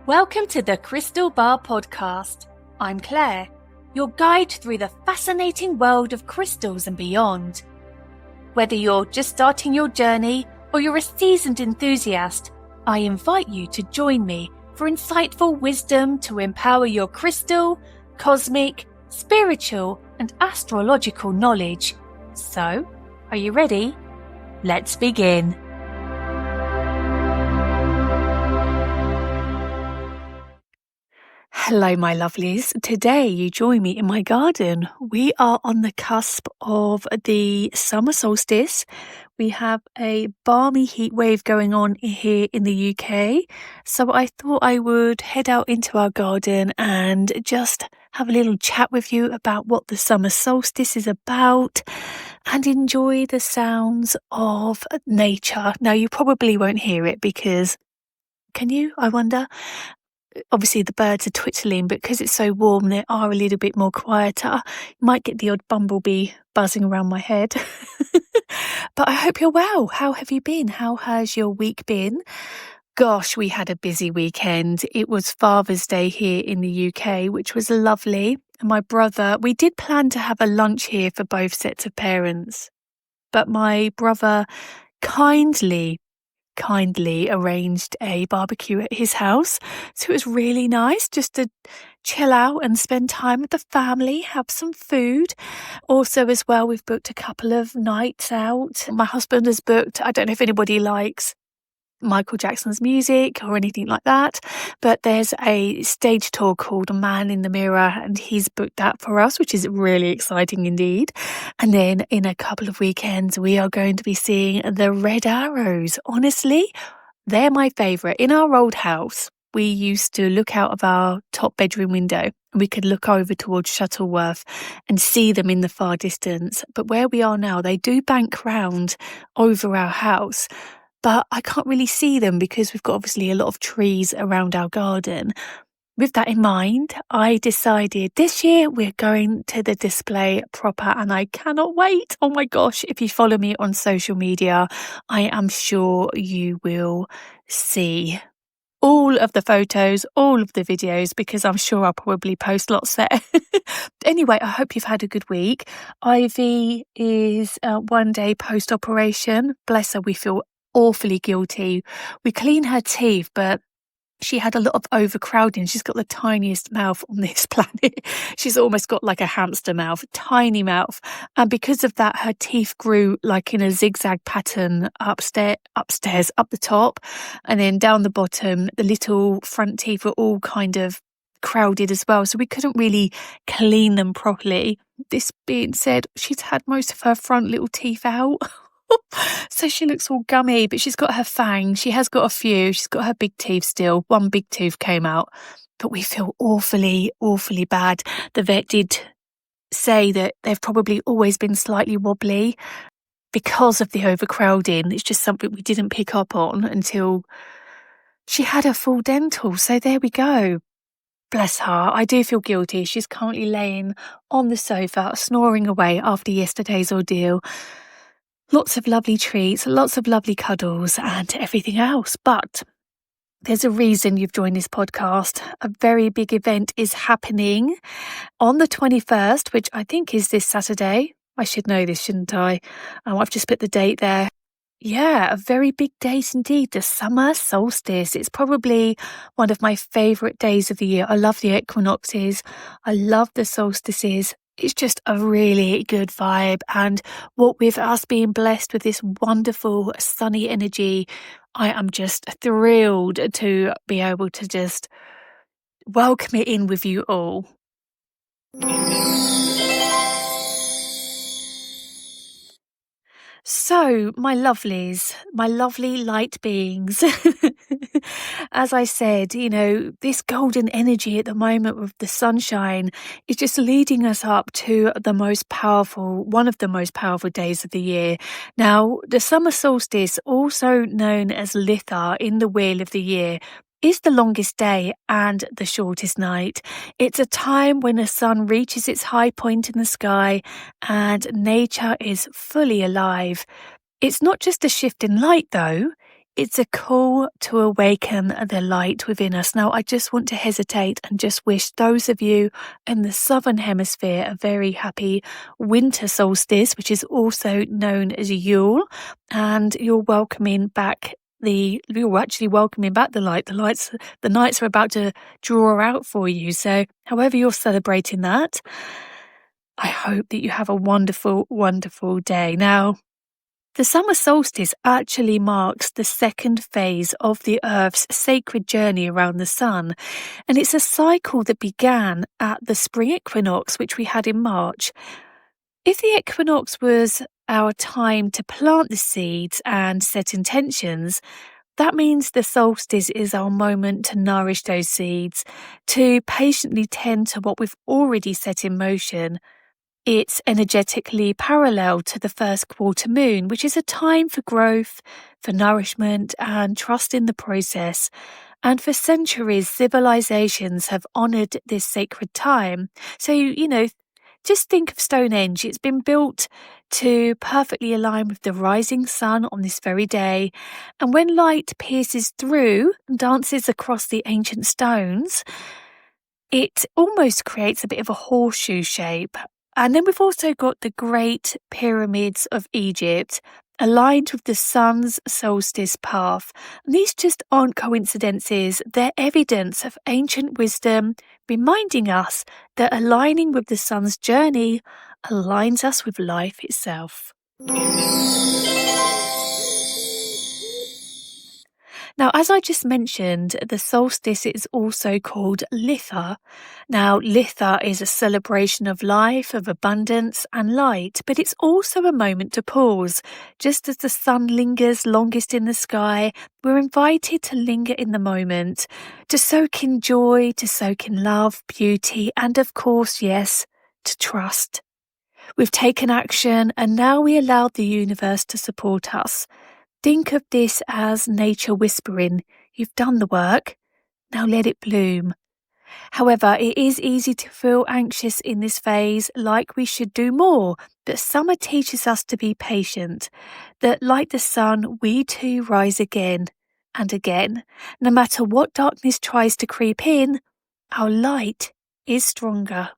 Welcome to the Crystal Bar podcast. I'm Claire, your guide through the fascinating world of crystals and beyond. Whether you're just starting your journey or you're a seasoned enthusiast, I invite you to join me for insightful wisdom to empower your crystal, cosmic, spiritual, and astrological knowledge. So, are you ready? Let's begin. Hello, my lovelies. Today you join me in my garden. We are on the cusp of the summer solstice. We have a balmy heat wave going on here in the UK. So I thought I would head out into our garden and just have a little chat with you about what the summer solstice is about and enjoy the sounds of nature. Now, you probably won't hear it because, can you? I wonder. Obviously the birds are twittering, but because it's so warm they are a little bit more quieter. You might get the odd bumblebee buzzing around my head. But I hope you're well. How have you been? How has your week been? Gosh, we had a busy weekend. It was Father's Day here in the UK, which was lovely. And my brother, we did plan to have a lunch here for both sets of parents, but my brother kindly arranged a barbecue at his house. So it was really nice just to chill out and spend time with the family, have some food. Also, as well, we've booked a couple of nights out. My husband has booked, I don't know if anybody likes Michael Jackson's music or anything like that, but there's a stage tour called Man in the Mirror, and he's booked that for us, which is really exciting indeed. And then in a couple of weekends we are going to be seeing the Red Arrows. Honestly, they're my favourite. In our old house, we used to look out of our top bedroom window and we could look over towards Shuttleworth and see them in the far distance. But where we are now, they do bank round over our house, but I can't really see them because we've got obviously a lot of trees around our garden. With that in mind, I decided this year we're going to the display proper, and I cannot wait. Oh my gosh, if you follow me on social media, I am sure you will see all of the photos, all of the videos, because I'm sure I'll probably post lots there. Anyway, I hope you've had a good week. Ivy is 1 day post-operation. Bless her, we feel awfully guilty. We clean her teeth, but she had a lot of overcrowding. She's got the tiniest mouth on this planet. She's almost got like a hamster mouth, tiny mouth. And because of that, her teeth grew like in a zigzag pattern upstairs, up the top, and then down the bottom. The little front teeth were all kind of crowded as well. So we couldn't really clean them properly. This being said, she's had most of her front little teeth out. So she looks all gummy, but she's got her fangs. She has got a few. She's got her big teeth still. One big tooth came out, but we feel awfully bad. The vet did say that they've probably always been slightly wobbly because of the overcrowding. It's just something we didn't pick up on until she had her full dental. So there we go. Bless her. I do feel guilty. She's currently laying on the sofa, snoring away after yesterday's ordeal. Lots of lovely treats, lots of lovely cuddles and everything else. But there's a reason you've joined this podcast. A very big event is happening on the 21st, which I think is this Saturday. I should know this, shouldn't I? I've just put the date there. Yeah, a very big date indeed, the summer solstice. It's probably one of my favourite days of the year. I love the equinoxes. I love the solstices. It's just a really good vibe, and what with us being blessed with this wonderful sunny energy, I am just thrilled to be able to just welcome it in with you all. So, my lovelies, my lovely light beings, as I said, this golden energy at the moment with the sunshine is just leading us up to one of the most powerful days of the year. Now, the summer solstice, also known as Litha in the Wheel of the Year, is the longest day and the shortest night. It's a time when the sun reaches its high point in the sky and nature is fully alive. It's not just a shift in light though, It's a call to awaken the light within us. Now, I just want to hesitate and just wish those of you in the Southern Hemisphere a very happy winter solstice, which is also known as Yule, and you're actually welcoming back the light. The nights are about to draw out for you. So however you're celebrating that, I hope that you have a wonderful, wonderful day. Now, the summer solstice actually marks the second phase of the Earth's sacred journey around the sun, and it's a cycle that began at the spring equinox, which we had in March. If the equinox was our time to plant the seeds and set intentions, that means the solstice is our moment to nourish those seeds, to patiently tend to what we've already set in motion. It's energetically parallel to the first quarter moon, which is a time for growth, for nourishment, and trust in the process. And for centuries, civilizations have honoured this sacred time. So, just think of Stonehenge. It's been built to perfectly align with the rising sun on this very day. And when light pierces through and dances across the ancient stones, it almost creates a bit of a horseshoe shape. And then we've also got the Great Pyramids of Egypt, aligned with the sun's solstice path. And these just aren't coincidences, they're evidence of ancient wisdom, reminding us that aligning with the sun's journey aligns us with life itself. Now, as I just mentioned, the solstice is also called Litha. Now, Litha is a celebration of life, of abundance and light, but it's also a moment to pause. Just as the sun lingers longest in the sky, we're invited to linger in the moment, to soak in joy, to soak in love, beauty, and of course, yes, to trust. We've taken action, and now we allow the universe to support us. Think of this as nature whispering, you've done the work, now let it bloom. However, it is easy to feel anxious in this phase, like we should do more, but summer teaches us to be patient, that like the sun, we too rise again and again. No matter what darkness tries to creep in, our light is stronger.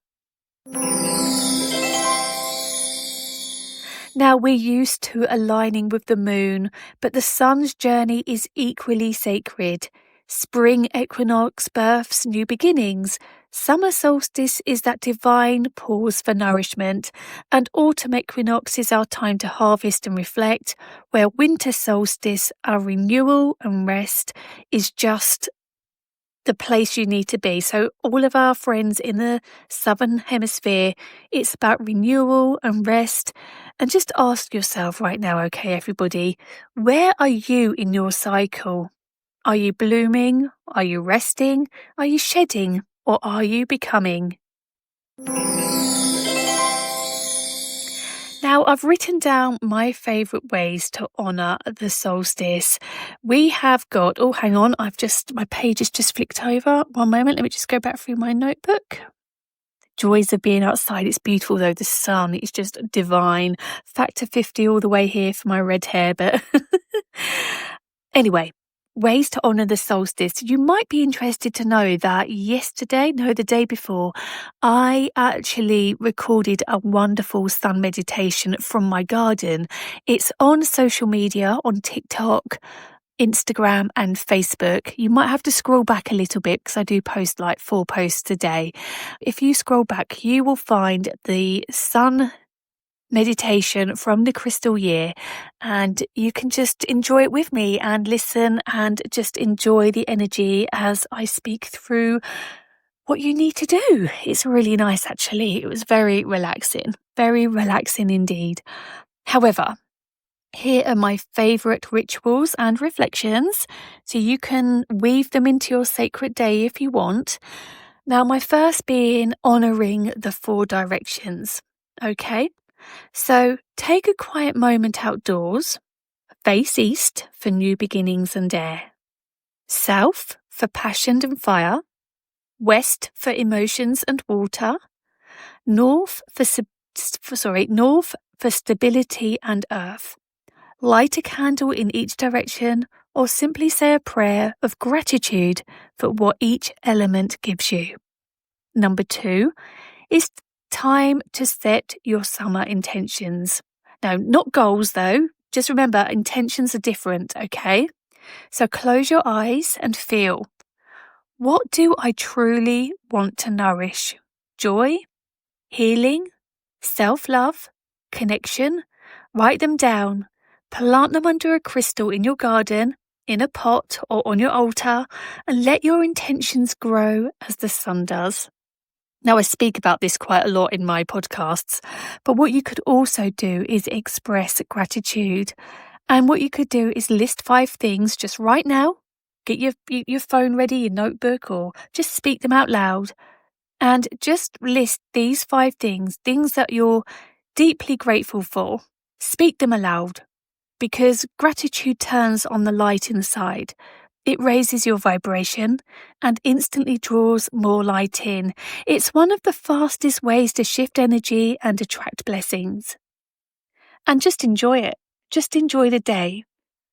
Now, we're used to aligning with the moon, but the sun's journey is equally sacred. Spring equinox births new beginnings. Summer solstice is that divine pause for nourishment, and autumn equinox is our time to harvest and reflect, where winter solstice, our renewal and rest, is just the place you need to be. So all of our friends in the Southern Hemisphere, it's about renewal and rest. And just ask yourself right now, okay, everybody, where are you in your cycle? Are you blooming? Are you resting? Are you shedding? Or are you becoming? Now, I've written down my favourite ways to honour the solstice. We have got, oh, hang on, my page has just flicked over. One moment, let me just go back through my notebook. Joys of being outside. It's beautiful though, the sun is just divine. Factor 50 all the way here for my red hair, but anyway. Ways to honour the solstice. You might be interested to know that the day before, I actually recorded a wonderful sun meditation from my garden. It's on social media, on TikTok, Instagram and Facebook. You might have to scroll back a little bit because I do post like 4 posts a day. If you scroll back, you will find the sun meditation from the Crystal Year, and you can just enjoy it with me and listen and just enjoy the energy as I speak through what you need to do. It's really nice, actually. It was very relaxing indeed. However, here are my favourite rituals and reflections, so you can weave them into your sacred day if you want. Now, my first being honouring the 4 directions. Okay? So take a quiet moment outdoors. Face east for new beginnings and air. South for passion and fire. West for emotions and water. North for stability and earth. Light a candle in each direction or simply say a prayer of gratitude for what each element gives you. Number 2 is time to set your summer intentions. No, not goals though. Just remember, intentions are different, okay? So close your eyes and feel. What do I truly want to nourish? Joy? Healing? Self-love? Connection? Write them down. Plant them under a crystal in your garden, in a pot or on your altar, and let your intentions grow as the sun does. Now, I speak about this quite a lot in my podcasts, but what you could also do is express gratitude. And what you could do is list 5 things just right now. Get your phone ready, your notebook, or just speak them out loud. And just list these 5 things that you're deeply grateful for. Speak them aloud, because gratitude turns on the light inside. It raises your vibration and instantly draws more light in. It's one of the fastest ways to shift energy and attract blessings. And just enjoy it. Just enjoy the day.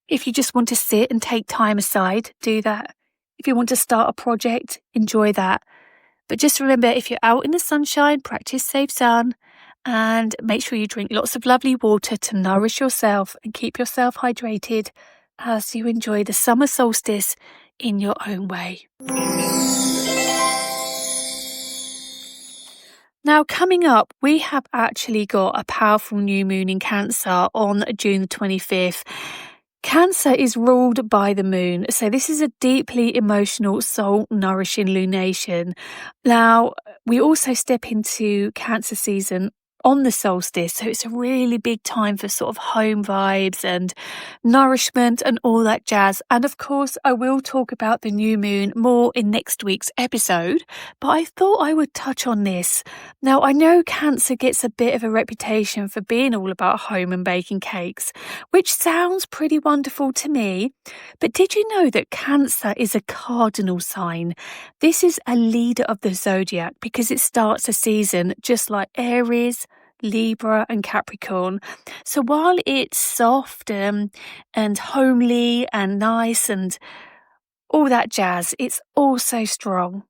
If you just want to sit and take time aside, do that. If you want to start a project, enjoy that. But just remember, if you're out in the sunshine, practice safe sun, and make sure you drink lots of lovely water to nourish yourself and keep yourself hydrated as you enjoy the summer solstice in your own way. Now, coming up, we have actually got a powerful new moon in Cancer on June the 25th. Cancer is ruled by the moon, so this is a deeply emotional, soul-nourishing lunation. Now, we also step into Cancer season on the solstice, so it's a really big time for sort of home vibes and nourishment and all that jazz. And of course, I will talk about the new moon more in next week's episode, but I thought I would touch on this. Now, I know Cancer gets a bit of a reputation for being all about home and baking cakes, which sounds pretty wonderful to me, but did you know that Cancer is a cardinal sign? This is a leader of the zodiac because it starts a season just like Aries, Libra and Capricorn. So while it's soft and homely and nice and all that jazz, it's also strong.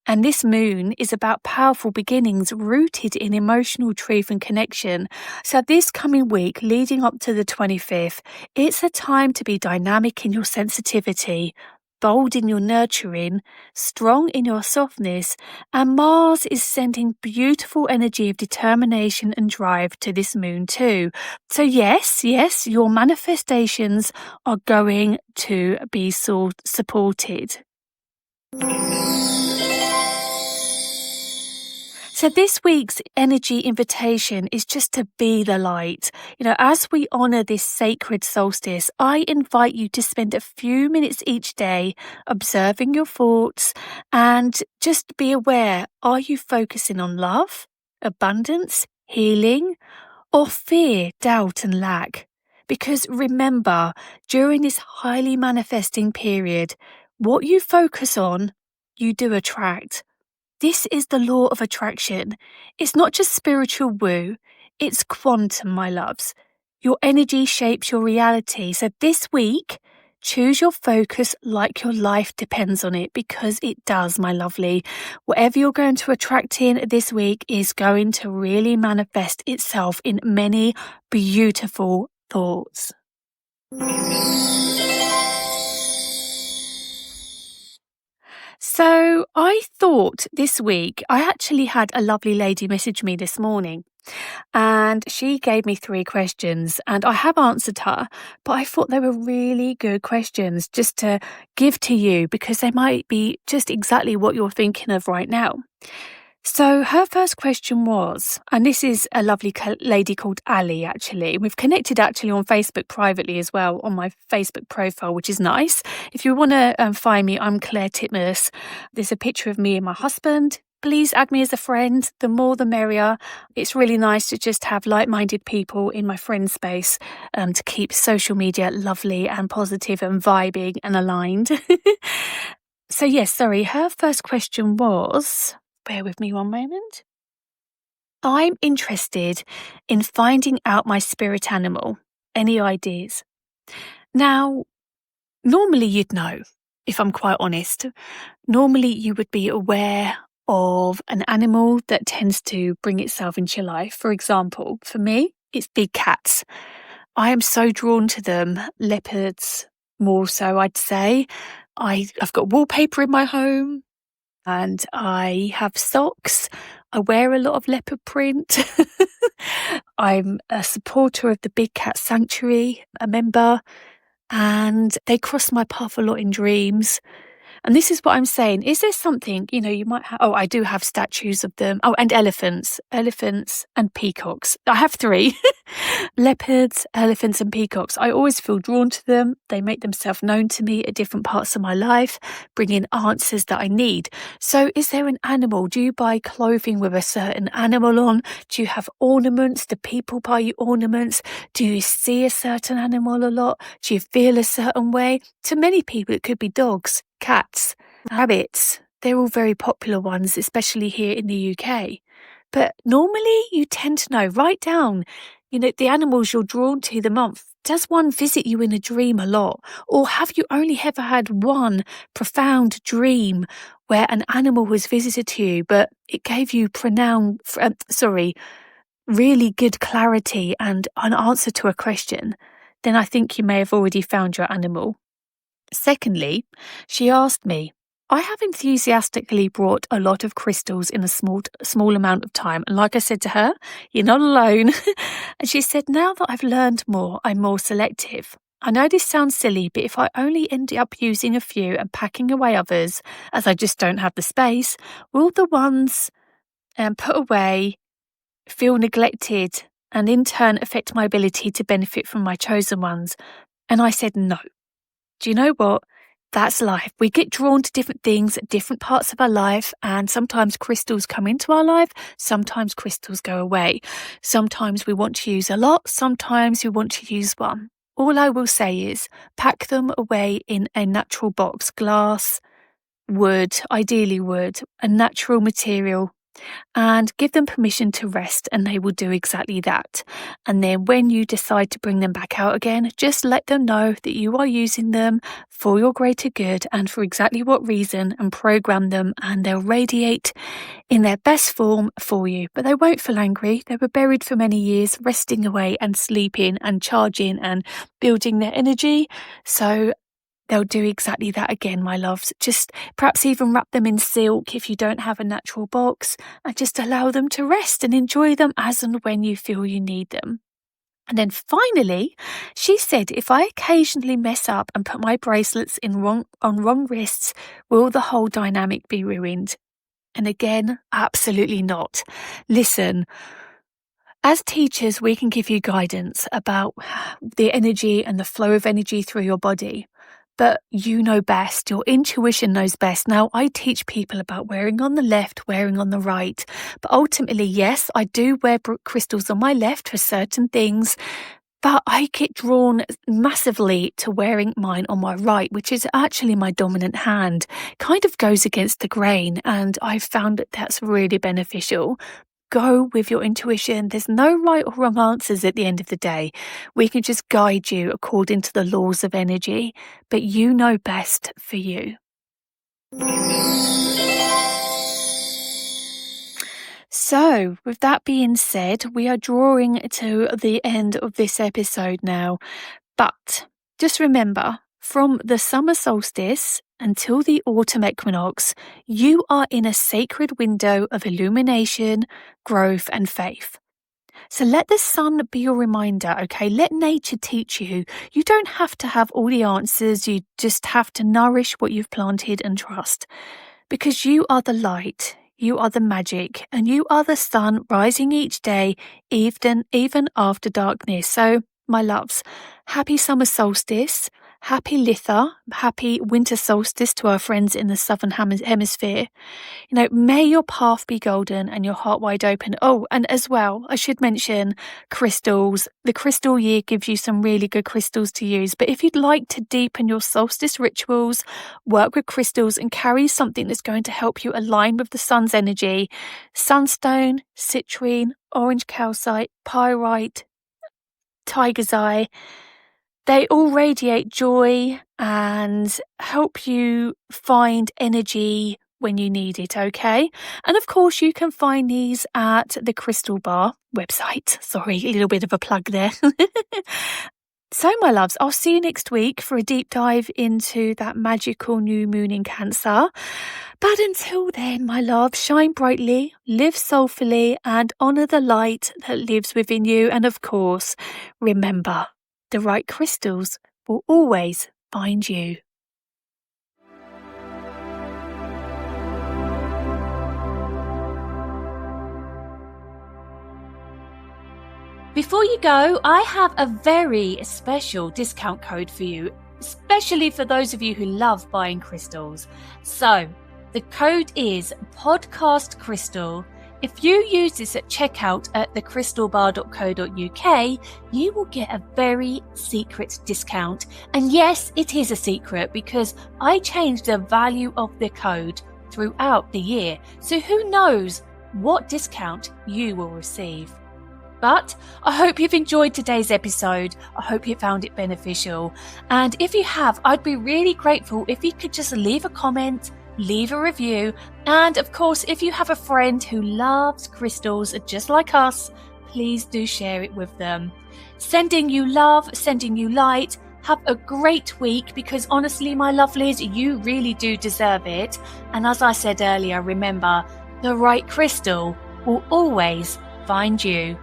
And this moon is about powerful beginnings rooted in emotional truth and connection. So this coming week, leading up to the 25th, it's a time to be dynamic in your sensitivity, bold in your nurturing, strong in your softness, and Mars is sending beautiful energy of determination and drive to this moon too. So yes, your manifestations are going to be supported. So this week's energy invitation is just to be the light. As we honour this sacred solstice, I invite you to spend a few minutes each day observing your thoughts and just be aware, are you focusing on love, abundance, healing, or fear, doubt and lack? Because remember, during this highly manifesting period, what you focus on, you do attract. This is the law of attraction. It's not just spiritual woo, it's quantum, my loves. Your energy shapes your reality. So this week, choose your focus like your life depends on it, because it does, my lovely. Whatever you're going to attract in this week is going to really manifest itself in many beautiful thoughts. So I thought this week, I actually had a lovely lady message me this morning and she gave me 3 questions and I have answered her, but I thought they were really good questions just to give to you because they might be just exactly what you're thinking of right now. So her first question was, and this is a lovely lady called Ali, actually. We've connected actually on Facebook privately as well on my Facebook profile, which is nice. If you want to find me, I'm Clare Titmus. There's a picture of me and my husband. Please add me as a friend. The more, the merrier. It's really nice to just have like-minded people in my friend space to keep social media lovely and positive and vibing and aligned. So yes, sorry, her first question was... Bear with me one moment. I'm interested in finding out my spirit animal. Any ideas? Now, normally you'd know, if I'm quite honest. Normally you would be aware of an animal that tends to bring itself into your life. For example, for me, it's big cats. I am so drawn to them. Leopards, more so, I'd say. I've got wallpaper in my home and I have socks. I wear a lot of leopard print. I'm a supporter of the Big Cat Sanctuary, a member, and they cross my path a lot in dreams. And this is what I'm saying. Is there something, you might have, I do have statues of them. Oh, and elephants and peacocks. I have 3. Leopards, elephants and peacocks. I always feel drawn to them. They make themselves known to me at different parts of my life, bring in answers that I need. So is there an animal? Do you buy clothing with a certain animal on? Do you have ornaments? Do people buy you ornaments? Do you see a certain animal a lot? Do you feel a certain way? To many people, it could be dogs, cats, rabbits. They're all very popular ones, especially here in the UK. But normally you tend to know. Write down, the animals you're drawn to the month. Does one visit you in a dream a lot? Or have you only ever had one profound dream where an animal was visited to you, but it gave you really good clarity and an answer to a question? Then I think you may have already found your animal. Secondly, she asked me, I have enthusiastically brought a lot of crystals in a small amount of time. And like I said to her, you're not alone. And she said, now that I've learned more, I'm more selective. I know this sounds silly, but if I only end up using a few and packing away others, as I just don't have the space, will the ones put away feel neglected and in turn affect my ability to benefit from my chosen ones? And I said, no. Do you know what? That's life. We get drawn to different things at different parts of our life, and sometimes crystals come into our life, sometimes crystals go away. Sometimes we want to use a lot, sometimes we want to use one. All I will say is pack them away in a natural box, glass, wood, ideally wood, a natural material, and give them permission to rest, and they will do exactly that. And then when you decide to bring them back out again, just let them know that you are using them for your greater good and for exactly what reason, and program them, and they'll radiate in their best form for you. But they won't feel angry. They were buried for many years, resting away and sleeping and charging and building their energy. So they'll do exactly that again, my loves. Just perhaps even wrap them in silk if you don't have a natural box, and just allow them to rest and enjoy them as and when you feel you need them. And then finally, she said, if I occasionally mess up and put my bracelets on wrong wrists, will the whole dynamic be ruined? And again, absolutely not. Listen, as teachers, we can give you guidance about the energy and the flow of energy through your body. But you know best. Your intuition knows best. Now, I teach people about wearing on the left, wearing on the right. But ultimately, yes, I do wear crystals on my left for certain things. But I get drawn massively to wearing mine on my right, which is actually my dominant hand. Kind of goes against the grain. And I've found that that's really beneficial. Go with your intuition. There's no right or wrong answers at the end of the day. We can just guide you according to the laws of energy, but you know best for you. So, with that being said, we are drawing to the end of this episode now. But just remember, from the summer solstice until the autumn equinox, you are in a sacred window of illumination, growth, and faith. So let the sun be your reminder, okay? Let nature teach you. You don't have to have all the answers. You just have to nourish what you've planted and trust. Because you are the light, you are the magic, and you are the sun rising each day, even after darkness. So, my loves, happy summer solstice, happy Litha, happy winter solstice to our friends in the southern hemisphere. May your path be golden and your heart wide open. Oh, and as well, I should mention crystals. The Crystal Year gives you some really good crystals to use. But if you'd like to deepen your solstice rituals, work with crystals and carry something that's going to help you align with the sun's energy, sunstone, citrine, orange calcite, pyrite, tiger's eye, they all radiate joy, and help you find energy when you need it, okay? And of course, you can find these at the Crystal Bar website. Sorry, a little bit of a plug there. So, my loves, I'll see you next week for a deep dive into that magical new moon in Cancer. But until then, my love, shine brightly, live soulfully, and honour the light that lives within you. And of course, remember, the right crystals will always find you. Before you go, I have a very special discount code for you, especially for those of you who love buying crystals. So, the code is podcastcrystal. If you use this at checkout at thecrystalbar.co.uk, you will get a very secret discount. And yes, it is a secret because I changed the value of the code throughout the year. So who knows what discount you will receive. But I hope you've enjoyed today's episode. I hope you found it beneficial. And if you have, I'd be really grateful if you could just leave a comment, leave a review. And of course, if you have a friend who loves crystals just like us, please do share it with them. Sending you love, sending you light. Have a great week because honestly, my lovelies, you really do deserve it. And as I said earlier, remember, the right crystal will always find you.